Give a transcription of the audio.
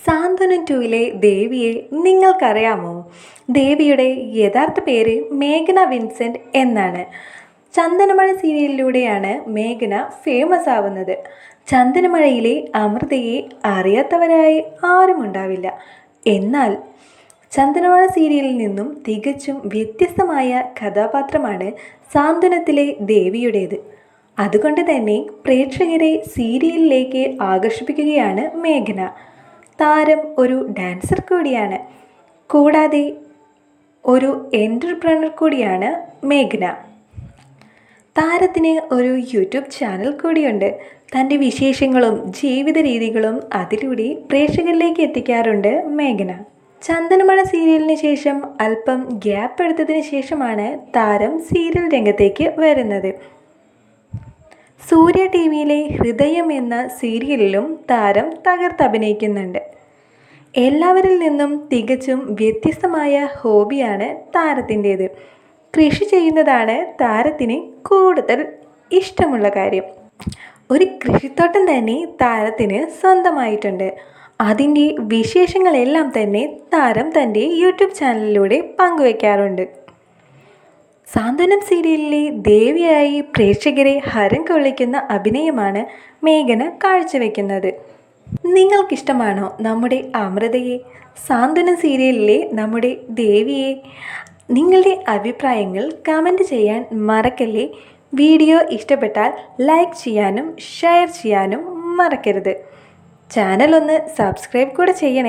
സാന്ത്വനം ടൂവിലെ ദേവിയെ നിങ്ങൾക്കറിയാമോ? ദേവിയുടെ യഥാർത്ഥ പേര് മേഘ്ന വിൻസെൻ്റ് എന്നാണ്. ചന്ദനമഴ സീരിയലിലൂടെയാണ് മേഘ്ന ഫേമസ് ആവുന്നത്. ചന്ദനമഴയിലെ അമൃതയെ അറിയാത്തവരായി ആരുമുണ്ടാവില്ല. എന്നാൽ ചന്ദനമഴ സീരിയലിൽ നിന്നും തികച്ചും വ്യത്യസ്തമായ കഥാപാത്രമാണ് സാന്ത്വനത്തിലെ ദേവിയുടേത്. അതുകൊണ്ട് തന്നെ പ്രേക്ഷകരെ സീരിയലിലേക്ക് ആകർഷിപ്പിക്കുകയാണ് മേഘ്ന. താരം ഒരു ഡാൻസർ കൂടിയാണ്. കൂടാതെ ഒരു എൻ്റർപ്രണർ കൂടിയാണ് മേഘ്ന. താരത്തിന് ഒരു യൂട്യൂബ് ചാനൽ കൂടിയുണ്ട്. തൻ്റെ വിശേഷങ്ങളും ജീവിത രീതികളും അതിലൂടെ പ്രേക്ഷകരിലേക്ക് എത്തിക്കാറുണ്ട് മേഘ്ന. ചന്ദനമഴ സീരിയലിന് ശേഷം അല്പം ഗ്യാപ്പ് എടുത്തതിന് ശേഷമാണ് താരം സീരിയൽ രംഗത്തേക്ക് വരുന്നത്. സൂര്യ ടി വിയിലെ ഹൃദയം എന്ന സീരിയലിലും താരം തകർത്തഭിനയിക്കുന്നുണ്ട്. എല്ലാവരിൽ നിന്നും തികച്ചും വ്യത്യസ്തമായ ഹോബിയാണ് താരത്തിൻ്റേത്. കൃഷി ചെയ്യുന്നതാണ് താരത്തിന് കൂടുതൽ ഇഷ്ടമുള്ള കാര്യം. ഒരു കൃഷിത്തോട്ടം തന്നെ താരത്തിന് സ്വന്തമായിട്ടുണ്ട്. അതിൻ്റെ വിശേഷങ്ങളെല്ലാം തന്നെ താരം തൻ്റെ യൂട്യൂബ് ചാനലിലൂടെ പങ്കുവയ്ക്കാറുണ്ട്. സാന്ത്വനം സീരിയലിലെ ദേവിയായി പ്രേക്ഷകരെ ഹരം കൊള്ളിക്കുന്ന അഭിനയമാണ് മേഘ്ന കാഴ്ചവെക്കുന്നത്. നിങ്ങൾക്കിഷ്ടമാണോ നമ്മുടെ അമൃതയെ, സാന്ത്വനം സീരിയലിലെ നമ്മുടെ ദേവിയെ? നിങ്ങളുടെ അഭിപ്രായങ്ങൾ കമൻറ്റ് ചെയ്യാൻ മറക്കല്ലേ. വീഡിയോ ഇഷ്ടപ്പെട്ടാൽ ലൈക്ക് ചെയ്യാനും ഷെയർ ചെയ്യാനും മറക്കരുത്. ചാനൽ ഒന്ന് സബ്സ്ക്രൈബ് കൂടെ ചെയ്യണേ.